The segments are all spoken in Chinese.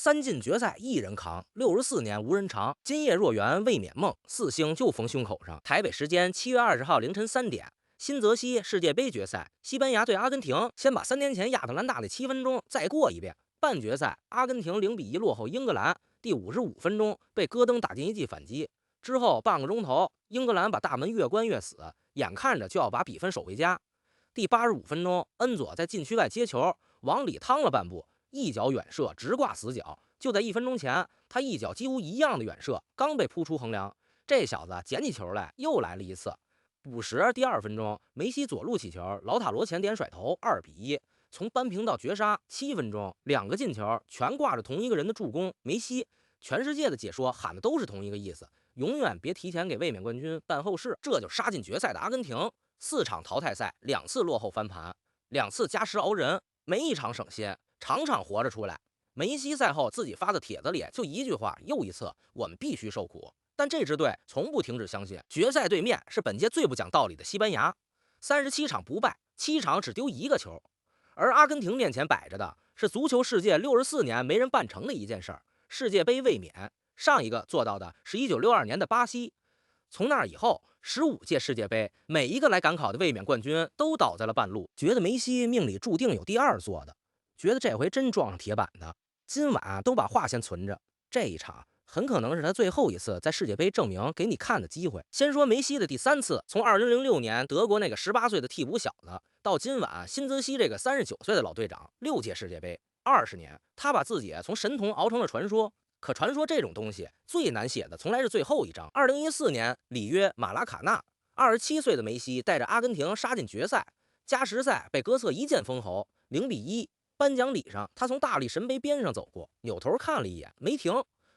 三进决赛一人扛，64年无人长。今夜若圆未免梦，四星就逢胸口上。台北时间7月20号凌晨3点，新泽西世界杯决赛，西班牙对阿根廷。先把3年前亚特兰大那7分钟再过一遍。半决赛，阿根廷0-1落后英格兰，第55分钟被戈登打进一记反击。之后半个钟头，英格兰把大门越关越死，眼看着就要把比分守回家。第85分钟，恩佐在禁区外接球，往里趟了半步。一脚远射直挂死角，就在1分钟前，他一脚几乎一样的远射刚被扑出横梁，这小子捡起球来又来了一次。补时第2分钟，梅西左路起球，老塔罗前点甩头，2-1。从扳平到绝杀7分钟，2个进球全挂着同一个人的助攻，梅西。全世界的解说喊的都是同一个意思，永远别提前给卫冕冠军办后事。这就杀进决赛的阿根廷，4场淘汰赛2次落后翻盘，2次加时熬人，没一场省心。场场活着出来。梅西赛后自己发的帖子里就一句话，又一次，我们必须受苦。但这支队从不停止相信，决赛对面是本届最不讲道理的西班牙，37场不败，7场只丢1个球。而阿根廷面前摆着的是足球世界64年没人办成的一件事儿，世界杯卫冕。上一个做到的是1962年的巴西。从那以后，15届世界杯，每一个来赶考的卫冕冠军都倒在了半路，觉得梅西命里注定有第2座的。觉得这回真撞上铁板的，今晚都把话先存着。这一场很可能是他最后一次在世界杯证明给你看的机会。先说梅西的第3次，从2006年德国那个18岁的替补小子，到今晚新泽西这个39岁的老队长，6届世界杯，20年，他把自己从神童熬成了传说。可传说这种东西最难写的，从来是最后一章。2014年里约马拉卡纳，27岁的梅西带着阿根廷杀进决赛，加时赛被哥策一剑封喉，0-1。颁奖礼上，他从大力神杯边上走过，扭头看了一眼，没停。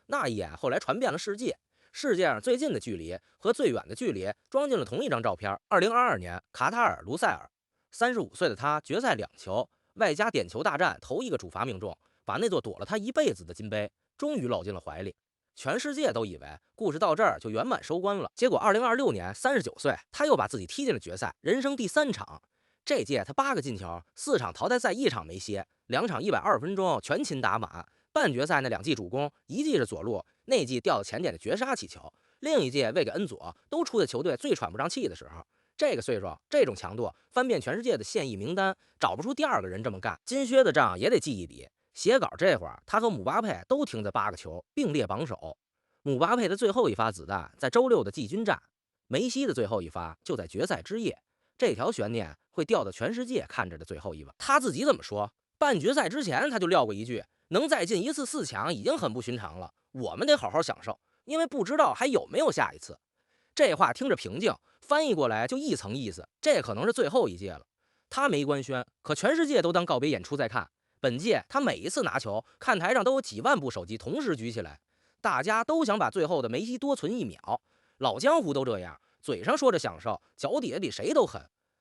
那一眼后来传遍了世界，世界上最近的距离和最远的距离装进了同一张照片。2022年卡塔尔卢塞尔，35岁的他决赛2球，外加点球大战头一个主罚命中，把那座躲了他一辈子的金杯终于搂进了怀里。全世界都以为故事到这儿就圆满收官了，结果2026年39岁，他又把自己踢进了决赛，人生第3场。这届他8个进球，4场淘汰赛1场没歇，2场120分钟全勤打满。半决赛那2记主攻，一记是左路，那记掉到前点的绝杀起球，另一记喂给恩佐，都出在球队最喘不上气的时候。这个岁数，这种强度，翻遍全世界的现役名单，找不出第2个人这么干。金靴的账也得记一笔。写稿这会儿，他和姆巴佩都停在8个球，并列榜首。姆巴佩的最后一发子弹在周6的季军战，梅西的最后一发就在决赛之夜。这条悬念会掉到全世界看着的最后一碗。他自己怎么说？半决赛之前他就撂过一句，能再进1次4强已经很不寻常了，我们得好好享受，因为不知道还有没有下一次。这话听着平静，翻译过来就一层意思，这可能是最后一届了。他没官宣，可全世界都当告别演出在看。本届他每一次拿球，看台上都有几万部手机同时举起来，大家都想把最后的梅西多存1秒。老江湖都这样，嘴上说着享受，脚底下比谁都狠。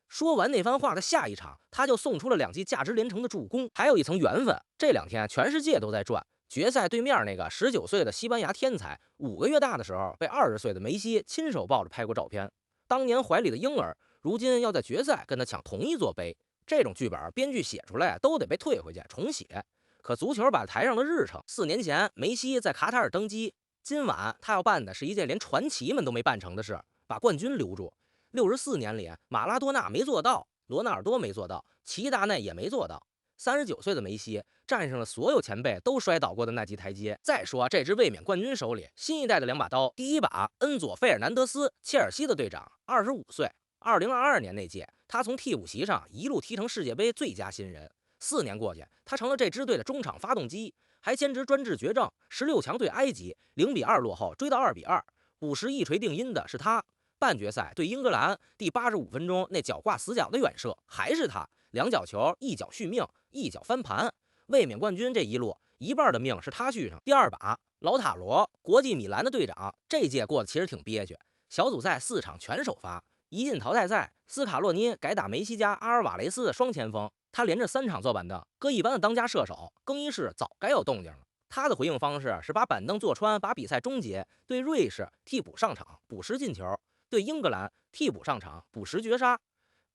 说完那番话的下一场，他就送出了2记价值连城的助攻，还有一层缘分。这2天全世界都在转。决赛对面那个19岁的西班牙天才，5个月大的时候被20岁的梅西亲手抱着拍过照片。当年怀里的婴儿，如今要在决赛跟他抢同一座杯。这种剧本编剧写出来都得被退回去重写。可足球把台上的日程，4年前梅西在卡塔尔登基，今晚他要办的是一件连传奇们都没办成的事，把冠军留住。64年里，马拉多纳没做到，罗纳尔多没做到，齐达内也没做到。39岁的梅西站上了所有前辈都摔倒过的那级台阶。再说这支卫冕冠军手里新一代的2把刀，第一把恩佐·费尔南德斯，切尔西的队长，25岁。2022年那届，他从替补席上一路踢成世界杯最佳新人。4年过去，他成了这支队的中场发动机，还兼职专治绝症。16强对埃及0-2落后，追到2-2，补时一锤定音的是他。半决赛对英格兰第85分钟那脚挂死角的远射还是他，2脚球，1脚续命，1脚翻盘。卫冕冠军这一路一半的命是他续上。第2把老塔罗，国际米兰的队长，这届过得其实挺憋屈，小组赛4场全首发。一进淘汰赛，斯卡洛尼改打梅西加阿尔瓦雷斯的双前锋，他连着3场坐板凳。搁一般的当家射手，更衣室早该有动静了。他的回应方式是把板凳坐穿，把比赛终结。对瑞士替补上场，补时进球；对英格兰替补上场，补时绝杀。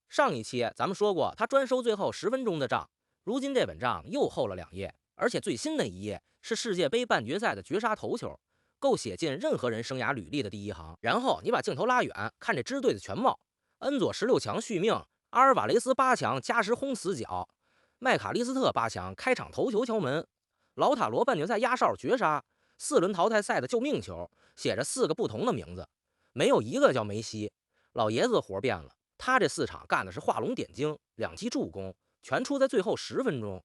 上一期咱们说过，他专收最后10分钟的账，如今这本账又厚了2页，而且最新的一页是世界杯半决赛的绝杀头球，够写进任何人生涯履历的第一行。然后你把镜头拉远，看这支队的全貌：恩佐16强续命，阿尔瓦雷斯8强加时轰死角，麦卡利斯特8强开场头球敲门，老塔罗半决赛压哨绝杀，4轮淘汰赛的救命球，写着4个不同的名字，没有一个叫梅西。老爷子的活变了，他这4场干的是画龙点睛，2记助攻，全出在最后10分钟。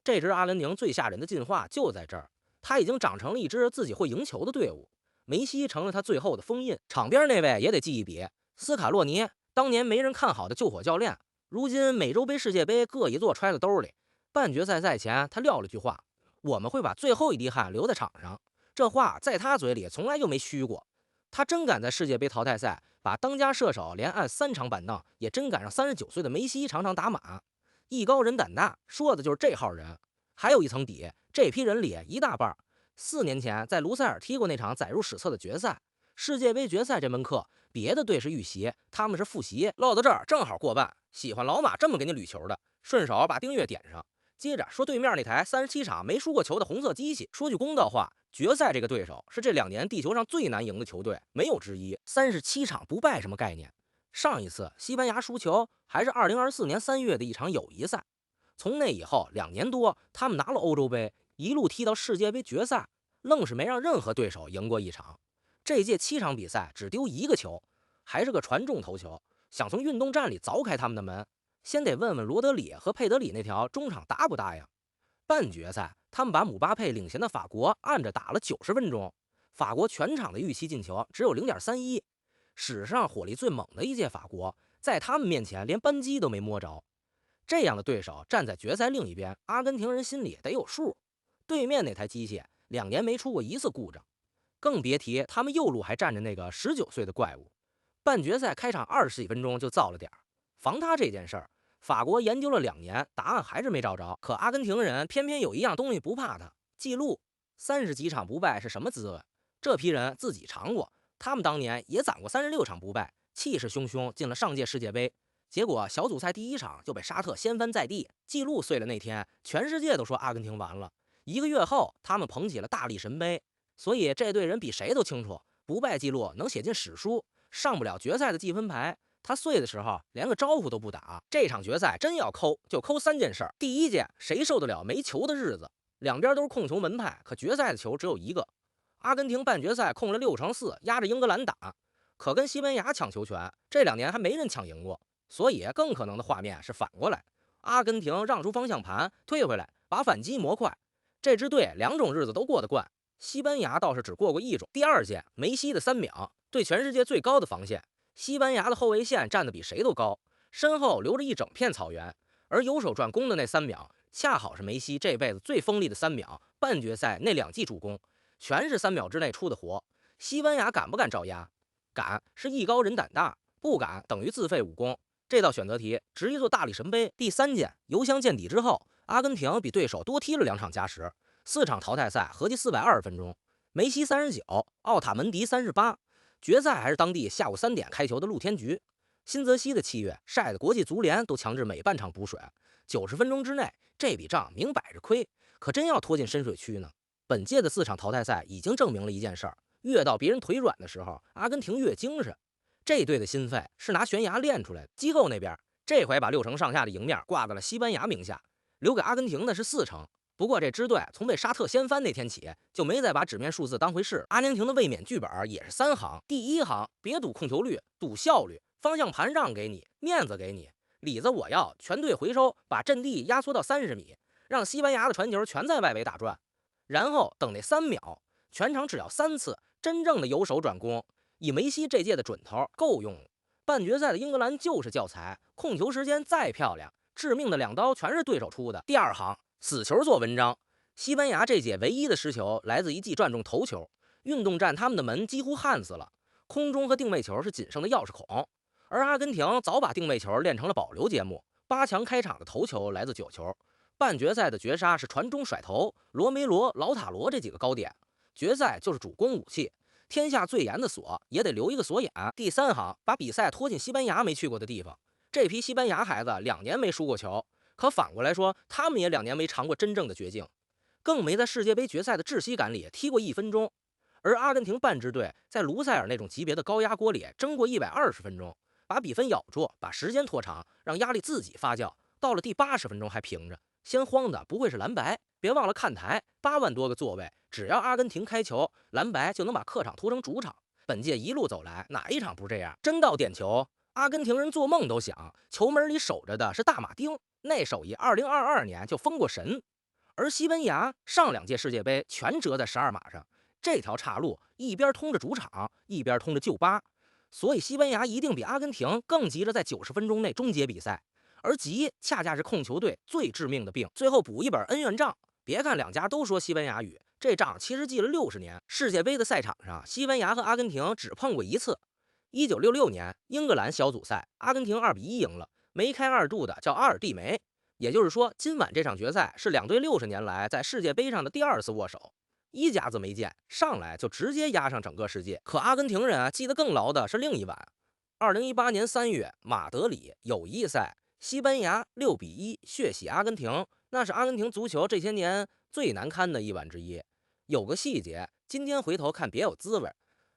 这支阿根廷最吓人的进化就在这儿，他已经长成了一支自己会赢球的队伍，梅西成了他最后的封印。场边那位也得记一笔，斯卡洛尼，当年没人看好的救火教练，如今美洲杯、世界杯各一座揣在兜里。半决赛赛前，他撂了句话：“我们会把最后一滴汗留在场上。”这话在他嘴里从来就没虚过。他真敢在世界杯淘汰赛把当家射手连按3场板凳，也真敢让39岁的梅西场场打马。艺高人胆大，说的就是这号人。还有一层底，这批人里一大半4年前在卢塞尔踢过那场载入史册的决赛。世界杯决赛这门课，别的队是预习，他们是复习。唠到这儿正好过半，喜欢老马这么给你捋球的，顺手把订阅点上。接着说对面那台37场没输过球的红色机器。说句公道话，决赛这个对手是这2年地球上最难赢的球队，没有之一。37场不败什么概念？上一次西班牙输球还是2024年3月的一场友谊赛。从那以后2年多，他们拿了欧洲杯，一路踢到世界杯决赛，愣是没让任何对手赢过一场。这届7场比赛只丢1个球，还是个传中头球，想从运动战里凿开他们的门，先得问问罗德里和佩德里那条中场答不答应。半决赛，他们把姆巴佩领衔的法国按着打了90分钟，法国全场的预期进球只有0.31，史上火力最猛的一届法国，在他们面前连扳机都没摸着。这样的对手站在决赛另一边，阿根廷人心里得有数。对面那台机械2年没出过1次故障，更别提他们右路还站着那个19岁的怪物。半决赛开场20几分钟就造了点防他这件事儿，法国研究了2年，答案还是没找着。可阿根廷人偏偏有一样东西不怕他，记录30几场不败是什么滋味？这批人自己尝过，他们当年也攒过36场不败，气势汹汹进了上届世界杯。结果小组赛第1场就被沙特掀翻在地，记录碎了那天，全世界都说阿根廷完了。1个月后，他们捧起了大力神杯。所以这队人比谁都清楚，不败记录能写进史书，上不了决赛的积分牌。他碎的时候连个招呼都不打。这场决赛真要抠，就抠3件事儿。第一件，谁受得了没球的日子？两边都是控球门派，可决赛的球只有1个。阿根廷半决赛控了6-4，压着英格兰打，可跟西班牙抢球权，这2年还没人抢赢过。所以更可能的画面是反过来，阿根廷让出方向盘，退回来，把反击磨快。这支队2种日子都过得惯，西班牙倒是只过1种。第二件，梅西的3秒，对全世界最高的防线。西班牙的后卫线站得比谁都高，身后留着一整片草原，而有手转攻的那3秒，恰好是梅西这辈子最锋利的3秒。半决赛那2记助攻，全是3秒之内出的活。西班牙敢不敢照压？敢，是艺高人胆大；不敢，等于自废武功。这道选择题值一座大力神杯。第三件，油箱见底之后，阿根廷比对手多踢了2场加时，4场淘汰赛合计420分钟。梅西39，奥塔门迪38。决赛还是当地下午3点开球的露天局。新泽西的7月晒得国际足联都强制每半场补水，90分钟之内，这笔账明摆着亏。可真要拖进深水区呢？本届的4场淘汰赛已经证明了一件事儿：越到别人腿软的时候，阿根廷越精神。这队的心肺是拿悬崖练出来的。机构那边这回把6成上下的赢面挂到了西班牙名下，留给阿根廷的是4成。不过这支队从被沙特掀翻那天起，就没再把纸面数字当回事。阿根廷的卫冕剧本也是3行，第1行别赌控球率，赌效率，方向盘让给你，面子给你，里子我要，全队回收，把阵地压缩到30米，让西班牙的传球全在外围打转，然后等那3秒，全场只要3次真正的由守转攻。以梅西这届的准头够用了。半决赛的英格兰就是教材，控球时间再漂亮，致命的2刀全是对手出的。第2行死球做文章，西班牙这届唯一的失球来自一记转中头球，运动战他们的门几乎焊死了，空中和定位球是仅剩的钥匙孔。而阿根廷早把定位球练成了保留节目，8强开场的头球来自9球，半决赛的绝杀是传中甩头，罗梅罗、老塔罗这几个高点，决赛就是主攻武器。天下最严的锁也得留一个锁眼。第3行把比赛拖进西班牙没去过的地方，这批西班牙孩子2年没输过球，可反过来说，他们也2年没尝过真正的绝境。更没在世界杯决赛的窒息感里踢过1分钟。而阿根廷半支队在卢塞尔那种级别的高压锅里蒸过120分钟，把比分咬住，把时间拖长，让压力自己发酵，到了第80分钟还平着。先慌的不会是蓝白，别忘了看台8万多个座位，只要阿根廷开球，蓝白就能把客场拖成主场。本届一路走来，哪一场不这样？真到点球，阿根廷人做梦都想，球门里守着的是大马丁，那手艺2022年就封过神。而西班牙上2届世界杯全折在12码上，这条岔路一边通着主场，一边通着旧巴，所以西班牙一定比阿根廷更急着在90分钟内终结比赛。而急恰恰是控球队最致命的病。最后补一本恩怨账，别看两家都说西班牙语，这账其实记了60年。世界杯的赛场上，西班牙和阿根廷只碰过1次。1966年英格兰小组赛，阿根廷2-1赢了，梅开2度的叫阿尔蒂梅。也就是说，今晚这场决赛是两队60年来在世界杯上的第2次握手。一家子没见，上来就直接压上整个世界。可阿根廷人记得更牢的是另一晚，2018年3月马德里友谊赛，西班牙6-1血洗阿根廷，那是阿根廷足球这些年最难堪的一晚之一。有个细节，今天回头看别有滋味。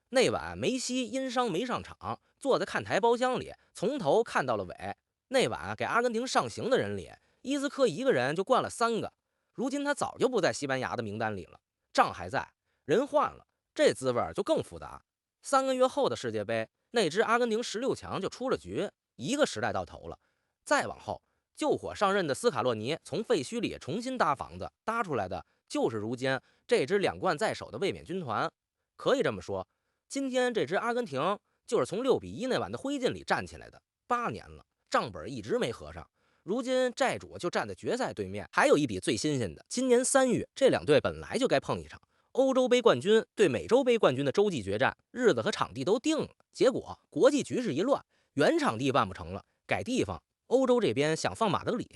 那晚梅西因伤没上场，坐在看台包厢里，从头看到了尾。那晚给阿根廷上刑的人里，伊斯科一个人就灌了3个。如今他早就不在西班牙的名单里了，账还在，人换了，这滋味就更复杂。3个月后的世界杯，那支阿根廷16强就出了局，一个时代到头了。再往后，救火上任的斯卡洛尼从废墟里重新搭房子，搭出来的就是如今这支2冠在手的卫冕军团。可以这么说，今天这支阿根廷就是从6-1那晚的灰烬里站起来的。8年了，账本一直没合上。如今债主就站在决赛对面。还有一笔最新鲜的，今年3月这2队本来就该碰一场欧洲杯冠军对美洲杯冠军的洲际决战，日子和场地都定了。结果国际局势一乱，原场地办不成了，改地方。欧洲这边想放马德里，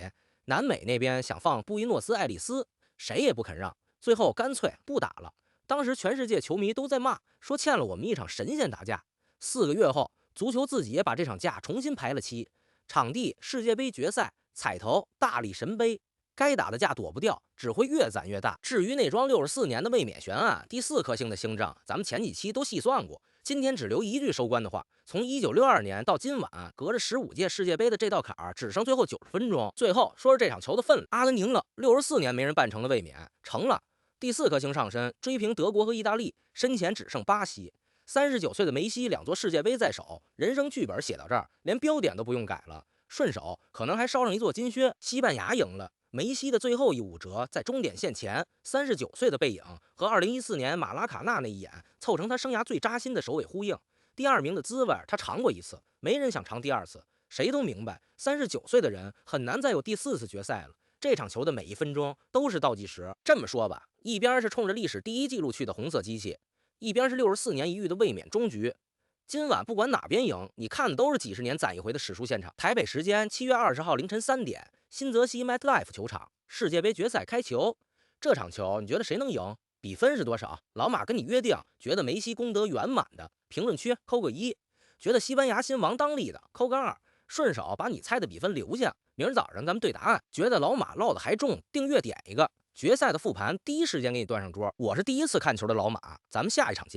南美那边想放布宜诺斯艾利斯，谁也不肯让，最后干脆不打了。当时全世界球迷都在骂，说欠了我们一场神仙打架。4个月后，足球自己也把这场架重新排了期，场地世界杯决赛，彩头大力神杯，该打的架躲不掉，只会越攒越大。至于那桩64年的卫冕悬案，第4颗星的星账，咱们前几期都细算过。今天只留一句收官的话，从1962年到今晚，隔着15届世界杯的这道坎儿，只剩最后90分钟。最后说说这场球的分量，阿根廷了64年没人办成的卫冕，成了。第4颗星上身，追平德国和意大利，身前只剩巴西。39岁的梅西2座世界杯在手，人生剧本写到这儿，连标点都不用改了，顺手可能还捎上一座金靴。西班牙赢了，梅西的最后一5折在终点线前，39岁的背影和2014年马拉卡纳那一眼，凑成他生涯最扎心的首尾呼应。第2名的滋味他尝过1次，没人想尝第2次。谁都明白，39岁的人很难再有第4次决赛了。这场球的每1分钟都是倒计时。这么说吧，一边是冲着历史第1纪录去的红色机器，一边是64年一遇的卫冕终局。今晚不管哪边赢，你看的都是几十年攒一回的史书现场。台北时间7月20号凌晨3点，新泽西 MetLife 球场，世界杯决赛开球。这场球你觉得谁能赢？比分是多少？老马跟你约定，觉得梅西功德圆满的，评论区扣个1；觉得西班牙新王当立的，扣个2。顺手把你猜的比分留下，明儿早上咱们对答案。觉得老马唠的还重，订阅点一个。决赛的复盘第一时间给你端上桌。我是第1次看球的老马，咱们下一场见。